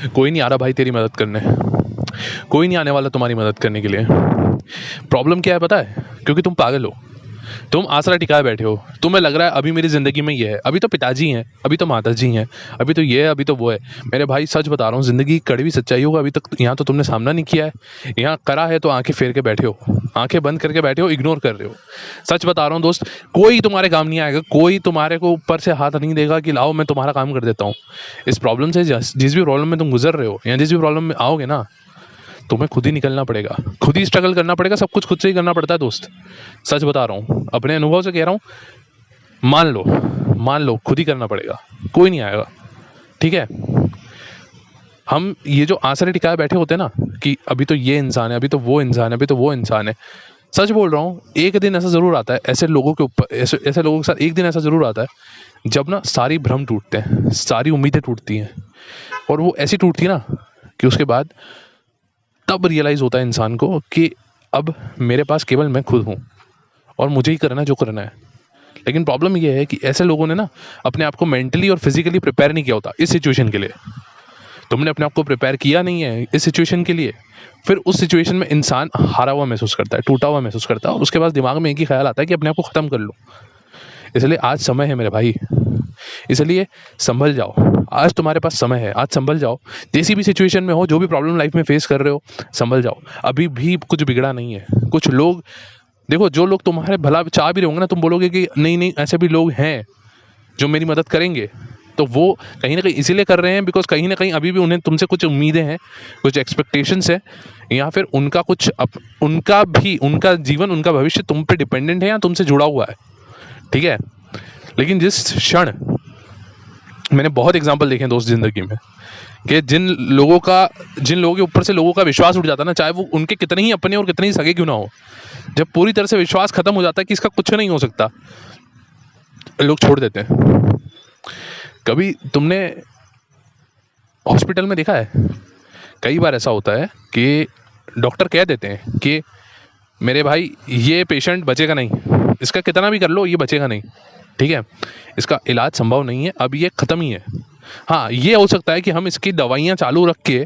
कोई नहीं आ रहा भाई तेरी मदद करने, कोई नहीं आने वाला तुम्हारी मदद करने के लिए। प्रॉब्लम क्या है पता है? क्योंकि तुम पागल हो, तुम आसरा टिकाए बैठे हो। तुम्हें लग रहा है अभी मेरी ज़िंदगी में ये है, अभी तो पिताजी हैं, अभी तो माताजी हैं, अभी तो ये है, अभी तो वो है। मेरे भाई सच बता रहा हूँ, ज़िंदगी की कड़वी सच्चाई होगा, अभी तक यहाँ तो तुमने सामना नहीं किया है। यहाँ करा है तो आंखें फेर के बैठे हो, आंखें बंद करके बैठे हो, इग्नोर कर रहे हो। सच बता रहा हूँ दोस्त, कोई तुम्हारे काम नहीं आएगा, कोई तुम्हारे को ऊपर से हाथ नहीं देगा कि लाओ मैं तुम्हारा काम कर देता हूँ। इस प्रॉब्लम से जिस भी प्रॉब्लम में तुम गुजर रहे हो या जिस भी प्रॉब्लम में आओगे ना, तुम्हें खुद ही निकलना पड़ेगा, खुद ही स्ट्रगल करना पड़ेगा, सब कुछ खुद से ही करना पड़ता है दोस्त। सच बता रहा हूँ, अपने अनुभव से कह रहा हूँ। मान लो, मान लो, खुद ही करना पड़ेगा, कोई नहीं आएगा। ठीक है? हम ये जो आसरे टिकाए बैठे होते हैं ना कि अभी तो ये इंसान है, अभी तो वो इंसान है, अभी तो वो इंसान है, सच बोल रहा हूँ, एक दिन ऐसा ज़रूर आता है ऐसे लोगों के ऊपर, ऐसे लोगों के साथ एक दिन ऐसा ज़रूर आता है जब ना सारी भ्रम टूटते हैं, सारी उम्मीदें टूटती हैं, और वो ऐसी टूटती है ना कि उसके बाद तब रियलाइज़ होता है इंसान को कि अब मेरे पास केवल मैं खुद हूँ और मुझे ही करना है जो करना है। लेकिन प्रॉब्लम ये है कि ऐसे लोगों ने ना अपने आप को मेंटली और फिजिकली प्रिपेयर नहीं किया होता इस सिचुएशन के लिए। तुमने अपने आप को प्रिपेयर किया नहीं है इस सिचुएशन के लिए, फिर उस सिचुएशन में इंसान हारा हुआ महसूस करता है, टूटा हुआ महसूस करता है, और उसके बाद दिमाग में एक ही ख्याल आता है कि अपने आप को ख़त्म कर लो। इसलिए आज समय है मेरे भाई, इसलिए संभल जाओ। आज तुम्हारे पास समय है, आज संभल जाओ। जैसी भी सिचुएशन में हो, जो भी प्रॉब्लम लाइफ में फेस कर रहे हो, संभल जाओ। अभी भी कुछ बिगड़ा नहीं है। कुछ लोग देखो, जो लोग तुम्हारे भला चाह भी रहे होंगे ना, तुम बोलोगे कि नहीं नहीं ऐसे भी लोग हैं जो मेरी मदद करेंगे, तो वो कहीं ना कहीं इसीलिए कर रहे हैं बिकॉज कहीं ना कहीं अभी भी उन्हें तुमसे कुछ उम्मीदें हैं, कुछ एक्सपेक्टेशंस है, या फिर उनका कुछ उनका जीवन, उनका भविष्य तुम पे डिपेंडेंट है या तुमसे जुड़ा हुआ है। ठीक है? लेकिन जिस क्षण, मैंने बहुत एग्जाम्पल देखे हैं दोस्त ज़िंदगी में, कि जिन लोगों के ऊपर से लोगों का विश्वास उठ जाता है ना, चाहे वो उनके कितने ही अपने और कितने ही सगे क्यों ना हो, जब पूरी तरह से विश्वास खत्म हो जाता है कि इसका कुछ नहीं हो सकता, लोग छोड़ देते हैं। कभी तुमने हॉस्पिटल में देखा है, कई बार ऐसा होता है कि डॉक्टर कह देते हैं कि मेरे भाई ये पेशेंट बचेगा नहीं, इसका कितना भी कर लो ये बचेगा नहीं। ठीक है? इसका इलाज संभव नहीं है, अब ये ख़त्म ही है। हाँ, ये हो सकता है कि हम इसकी दवाइयाँ चालू रख के,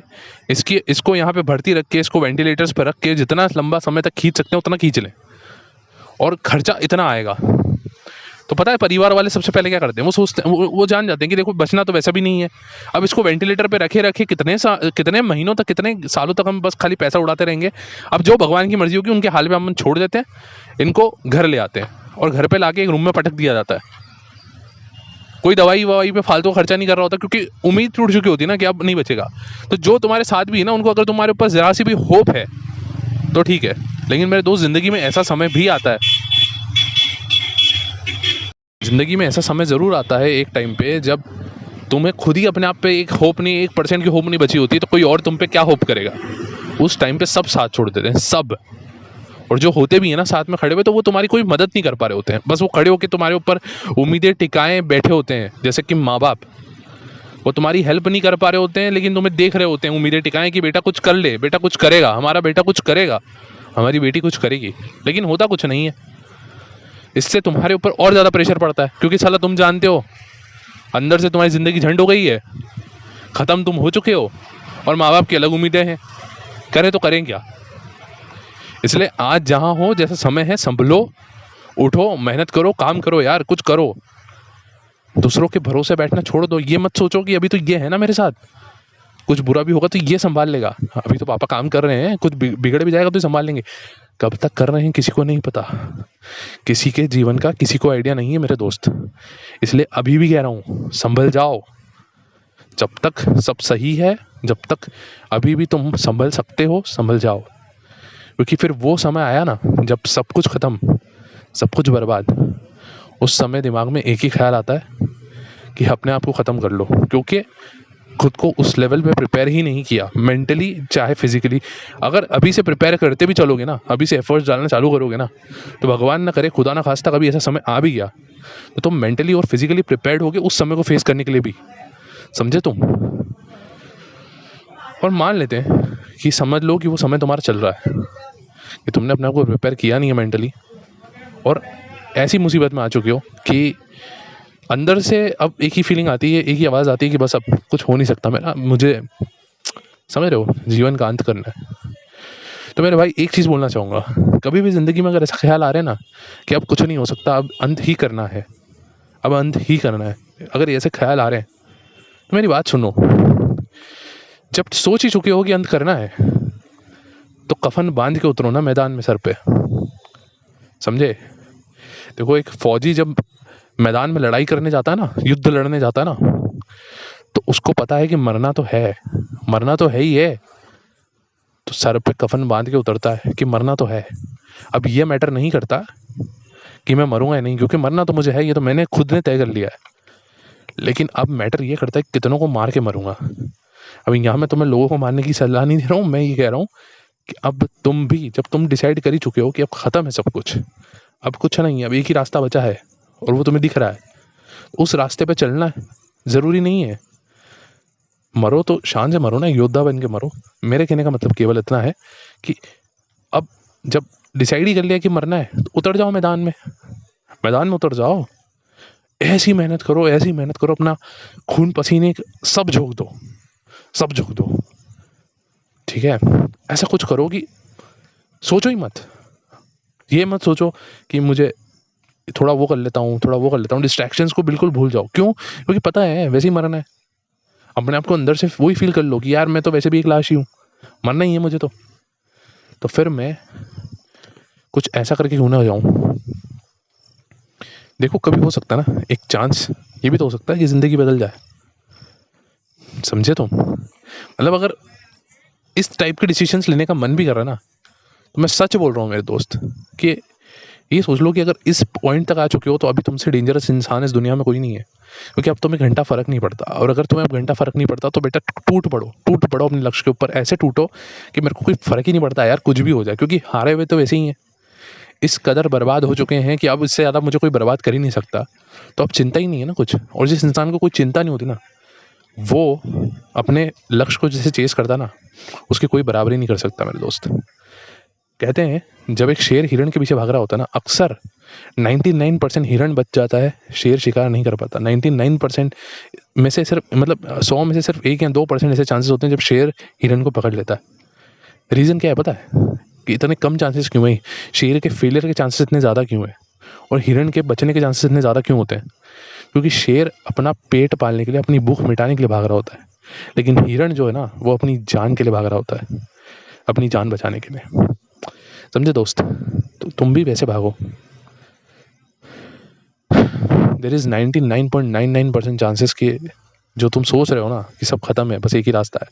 इसको यहाँ पे भर्ती रख के, इसको वेंटिलेटर्स पर रख के जितना लंबा समय तक खींच सकते हैं उतना खींच लें, और खर्चा इतना आएगा। तो पता है परिवार वाले सबसे पहले क्या करते हैं, वो सोचते हैं, वो जान जाते हैं कि देखो बचना तो वैसा भी नहीं है, अब इसको वेंटिलेटर पे रखे रखे कितने महीनों तक, कितने सालों तक हम बस खाली पैसा उड़ाते रहेंगे। अब जो भगवान की मर्जी होगी उनके हाल में हम छोड़ देते हैं, इनको घर ले आते हैं और घर पे लाके एक रूम में पटक दिया जाता है। कोई दवाई ववाई पे फालतू खर्चा नहीं कर रहा होता, क्योंकि उम्मीद टूट चुकी होती है ना कि अब नहीं बचेगा। तो जो तुम्हारे साथ भी है ना, उनको अगर तुम्हारे ऊपर ज़रा सी भी होप है तो ठीक है, लेकिन मेरे दोस्त ज़िंदगी में ऐसा समय भी आता है, ज़िंदगी में ऐसा समय ज़रूर आता है एक टाइम पे, जब तुम्हें खुद ही अपने आप पे एक होप नहीं, 1% की होप नहीं बची होती, तो कोई और तुम पे क्या होप करेगा। उस टाइम पे सब साथ छोड़ देते हैं, सब। और जो होते भी हैं ना साथ में खड़े हुए, तो वो तुम्हारी कोई मदद नहीं कर पा रहे होते हैं, बस वो खड़े होकर तुम्हारे ऊपर उम्मीदें टिकाए बैठे होते हैं। जैसे कि माँ बाप, वो तुम्हारी हेल्प नहीं कर पा रहे होते हैं, लेकिन तुम्हें देख रहे होते हैं उम्मीदें टिकाएं कि बेटा कुछ कर ले, बेटा कुछ करेगा, हमारा बेटा कुछ करेगा, हमारी बेटी कुछ करेगी, लेकिन होता कुछ नहीं है। इससे तुम्हारे ऊपर और ज़्यादा प्रेशर पड़ता है, क्योंकि साला तुम जानते हो अंदर से तुम्हारी ज़िंदगी झंड हो गई है, ख़त्म तुम हो चुके हो, और माँ बाप की अलग उम्मीदें हैं, करें तो करें क्या। इसलिए आज जहाँ हो, जैसा समय है, संभलो, उठो, मेहनत करो, काम करो यार, कुछ करो। दूसरों के भरोसे बैठना छोड़ दो। ये मत सोचो कि अभी तो ये है ना मेरे साथ, कुछ बुरा भी होगा तो ये संभाल लेगा, अभी तो पापा काम कर रहे हैं, कुछ बिगड़ भी जाएगा तो संभाल लेंगे। कब तक कर रहे हैं किसी को नहीं पता, किसी के जीवन का किसी को आइडिया नहीं है मेरे दोस्त। इसलिए अभी भी कह रहा हूँ, संभल जाओ। जब तक सब सही है, जब तक अभी भी तुम संभल सकते हो, संभल जाओ। क्योंकि फिर वो समय आया ना, जब सब कुछ ख़त्म, सब कुछ बर्बाद, उस समय दिमाग में एक ही ख्याल आता है कि अपने आप को ख़त्म कर लो, क्योंकि खुद को उस लेवल पे प्रिपेयर ही नहीं किया, मेंटली चाहे फिजिकली। अगर अभी से प्रिपेयर करते भी चलोगे ना, अभी से एफर्ट्स डालना चालू करोगे ना, तो भगवान ना करे, खुदा ना खास्ता कभी ऐसा समय आ भी गया, तो तुम मेंटली और फिजिकली प्रिपेयर्ड होगे उस समय को फेस करने के लिए भी, समझे तुम। और मान लेते हैं कि समझ लो कि वो समय तुम्हारा चल रहा है, कि तुमने अपने आप को प्रिपेयर किया नहीं है मेंटली, और ऐसी मुसीबत में आ चुके हो कि अंदर से अब एक ही फीलिंग आती है, एक ही आवाज़ आती है कि बस अब कुछ हो नहीं सकता मेरा, मुझे समझ रहे हो, जीवन का अंत करना है। तो मेरे भाई एक चीज़ बोलना चाहूँगा, कभी भी ज़िंदगी में अगर ऐसा ख्याल आ रहा है ना कि अब कुछ नहीं हो सकता, अब अंत ही करना है, अब अंत ही करना है, अगर ऐसे ख्याल आ रहे हैं तो मेरी बात सुनो। जब सोच ही चुके हो कि अंत करना है तो कफन बांध के उतरो ना मैदान में सर पे, समझे। देखो एक फौजी जब मैदान में लड़ाई करने जाता है ना, युद्ध लड़ने जाता है ना, तो उसको पता है कि मरना तो है, मरना तो है ही है, तो सर पे कफन बांध के उतरता है कि मरना तो है। अब ये मैटर नहीं करता कि मैं मरूंगा या नहीं, क्योंकि मरना तो मुझे है, ये तो मैंने खुद ने तय कर लिया है। लेकिन अब मैटर ये करता है कि कितनों को मार के मरूंगा। अब यहाँ मैं तुम्हें लोगों को मारने की सलाह नहीं दे रहा हूँ, मैं ये कह रहा हूँ कि अब तुम भी, जब तुम डिसाइड कर ही चुके हो कि अब खत्म है सब कुछ, अब कुछ नहीं है, अब एक ही रास्ता बचा है और वो तुम्हें दिख रहा है, उस रास्ते पे चलना है। ज़रूरी नहीं है मरो तो शान से मरो ना, योद्धा बन के मरो। मेरे कहने का मतलब केवल इतना है कि अब जब डिसाइड ही कर लिया कि मरना है तो उतर जाओ मैदान में, मैदान में उतर जाओ, ऐसी मेहनत करो, ऐसी मेहनत करो, अपना खून पसीने सब झोंक दो, सब झोंक दो, ठीक है। ऐसा कुछ करो कि सोचो ही मत, ये मत सोचो कि मुझे थोड़ा वो कर लेता हूँ, थोड़ा वो कर लेता हूँ, डिस्ट्रैक्शंस को बिल्कुल भूल जाओ। क्यों? क्योंकि पता है वैसे ही मरना है। अपने आप को अंदर से वही फील कर लो कि यार मैं तो वैसे भी एक लाश ही हूँ, मरना ही है मुझे तो फिर मैं कुछ ऐसा करके क्यों ना जाऊँ। देखो कभी हो सकता है ना, एक चांस ये भी तो हो सकता है कि ज़िंदगी बदल जाए, समझे तुम। मतलब अगर इस टाइप के डिसीजंस लेने का मन भी कर रहा है ना, तो मैं सच बोल रहा हूँ मेरे दोस्त कि ये सोच लो कि अगर इस पॉइंट तक आ चुके हो तो अभी तुमसे डेंजरस इंसान इस दुनिया में कोई नहीं है, क्योंकि अब तुम्हें घंटा फ़र्क नहीं पड़ता। और अगर तुम्हें अब घंटा फ़र्क नहीं पड़ता तो बेटा टूट पड़ो अपने लक्ष्य के ऊपर, ऐसे टूटो कि मेरे को कोई फ़र्क ही नहीं पड़ता यार, कुछ भी हो जाए, क्योंकि हारे हुए तो वैसे ही हैं, इस कदर बर्बाद हो चुके हैं कि अब इससे ज़्यादा मुझे कोई बर्बाद कर ही नहीं सकता। तो अब चिंता ही नहीं है ना कुछ, और जिस इंसान को कोई चिंता नहीं होती ना, वो अपने लक्ष्य को जैसे चेस करता ना, उसकी कोई बराबरी नहीं कर सकता मेरे दोस्त। कहते हैं जब एक शेर हिरण के पीछे भाग रहा होता है ना, अक्सर 99% हिरण बच जाता है, शेर शिकार नहीं कर पाता। 99% में से सिर्फ, मतलब 100 में से सिर्फ 1 या 2% ऐसे चांसेस होते हैं जब शेर हिरण को पकड़ लेता है। रीज़न क्या है पता है कि इतने कम चांसेस क्यों है, शेर के फेलियर के चांसेस इतने ज़्यादा क्यों है, और हिरण के बचने के चांसेस इतने ज़्यादा क्यों होते हैं? क्योंकि शेर अपना पेट पालने के लिए, अपनी भूख मिटाने के लिए भाग रहा होता है, लेकिन हिरण जो है ना, वो अपनी जान के लिए भाग रहा होता है, अपनी जान बचाने के लिए, समझे दोस्त। तो तुम भी वैसे भागो। देयर इज़ 99.99% चांसेस कि जो तुम सोच रहे हो ना कि सब खत्म है, बस एक ही रास्ता है,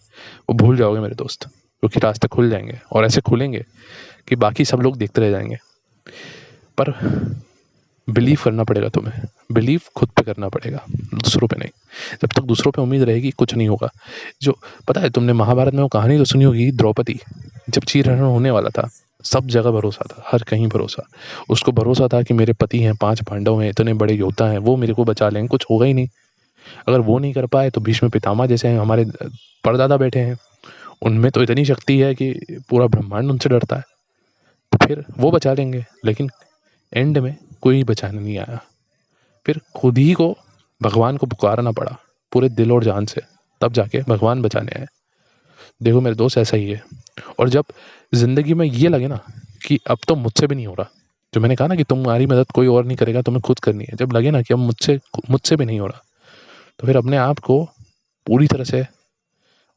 वो भूल जाओगे मेरे दोस्त, क्योंकि रास्ते खुल जाएंगे, और ऐसे खुलेंगे कि बाकी सब लोग देखते रह जाएंगे। पर बिलीव करना पड़ेगा तुम्हें, बिलीव खुद पे करना पड़ेगा, दूसरों पे नहीं। जब तक दूसरों पे उम्मीद रहेगी कुछ नहीं होगा। जो पता है तुमने महाभारत में वो कहानी तो सुनी होगी, द्रौपदी जब चीरहरण होने वाला था, सब जगह भरोसा था, हर कहीं भरोसा, उसको भरोसा था कि मेरे पति हैं, 5 पांडव हैं, इतने बड़े योद्धा हैं, वो मेरे को बचा लेंगे, कुछ होगा ही नहीं। अगर वो नहीं कर पाए तो भीष्म पितामह जैसे हैं, हमारे परदादा बैठे हैं, उनमें तो इतनी शक्ति है कि पूरा ब्रह्मांड उनसे डरता है, तो फिर वो बचा लेंगे। लेकिन एंड में कोई बचाने नहीं आया, फिर खुद ही को भगवान को पुकारना पड़ा पूरे दिल और जान से, तब जाके भगवान बचाने आए। देखो मेरे दोस्त ऐसा ही है। और जब ज़िंदगी में ये लगे ना कि अब तो मुझसे भी नहीं हो रहा, जो मैंने कहा ना कि तुम्हारी मदद कोई और नहीं करेगा, तुम्हें खुद करनी है, जब लगे ना कि अब मुझसे भी नहीं हो रहा, तो फिर अपने आप को पूरी तरह से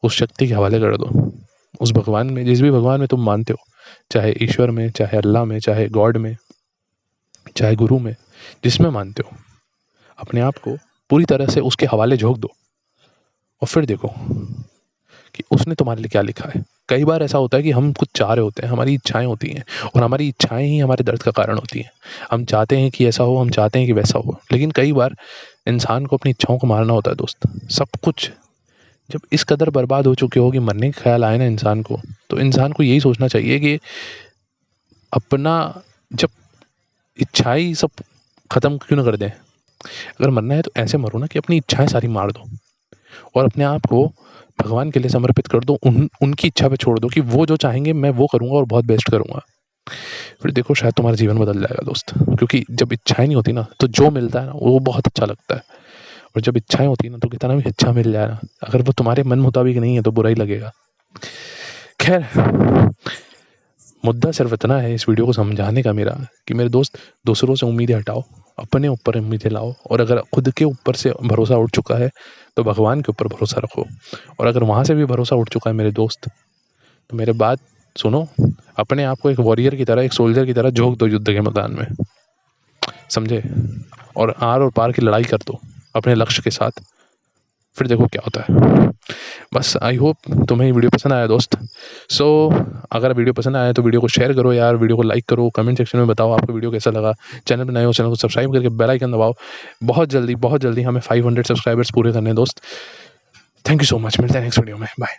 उस शक्ति के हवाले कर दो, उस भगवान में, जिस भी भगवान में तुम मानते हो, चाहे ईश्वर में, चाहे अल्लाह में, चाहे गॉड में, चाहे गुरु में, जिसमें मानते हो, अपने आप को पूरी तरह से उसके हवाले झोंक दो, और फिर देखो कि उसने तुम्हारे लिए क्या लिखा है। कई बार ऐसा होता है कि हम कुछ चाह रहे होते हैं, हमारी इच्छाएं होती हैं, और हमारी इच्छाएं ही हमारे दर्द का कारण होती हैं। हम चाहते हैं कि ऐसा हो, हम चाहते हैं कि वैसा हो, लेकिन कई बार इंसान को अपनी इच्छाओं को मारना होता है दोस्त। सब कुछ जब इस कदर बर्बाद हो चुके हो कि मरने का ख्याल आए ना इंसान को, तो इंसान को यही सोचना चाहिए कि अपना, जब इच्छाएं सब खत्म क्यों ना कर दें, अगर मरना है तो ऐसे मरो ना कि अपनी इच्छाएं सारी मार दो, और अपने आप को भगवान के लिए समर्पित कर दो, उनकी इच्छा पे छोड़ दो कि वो जो चाहेंगे मैं वो करूँगा और बहुत बेस्ट करूँगा। फिर देखो शायद तुम्हारा जीवन बदल जाएगा दोस्त, क्योंकि जब इच्छाएं नहीं होती ना तो जो मिलता है ना वो बहुत अच्छा लगता है, और जब इच्छाएं होती है ना तो कितना भी अच्छा मिल जाए ना, अगर वो तुम्हारे मन मुताबिक नहीं है तो बुरा ही लगेगा। खैर, मुद्दा सिर्फ इतना है इस वीडियो को समझाने का मेरा कि मेरे दोस्त, दूसरों से उम्मीदें हटाओ, अपने ऊपर उम्मीदें लाओ, और अगर खुद के ऊपर से भरोसा उठ चुका है तो भगवान के ऊपर भरोसा रखो, और अगर वहाँ से भी भरोसा उठ चुका है मेरे दोस्त, तो मेरे बात सुनो, अपने आप को एक वॉरियर की तरह, एक सोल्जर की तरह झोंक दो युद्ध के मैदान में, समझे? और आर और पार की लड़ाई कर दो अपने लक्ष्य के साथ, फिर देखो क्या होता है। बस आई होप तुम्हें ये वीडियो पसंद आया दोस्त। सो अगर वीडियो पसंद आया तो वीडियो को शेयर करो यार, वीडियो को लाइक करो, कमेंट सेक्शन में बताओ आपको वीडियो कैसा लगा। चैनल पर नए हो, चैनल को सब्सक्राइब करके बेल आइकन दबाओ। बहुत जल्दी हमें 500 सब्सक्राइबर्स पूरे करने हैं दोस्त। थैंक यू सो मच, मिलते हैं नेक्स्ट वीडियो में, बाय।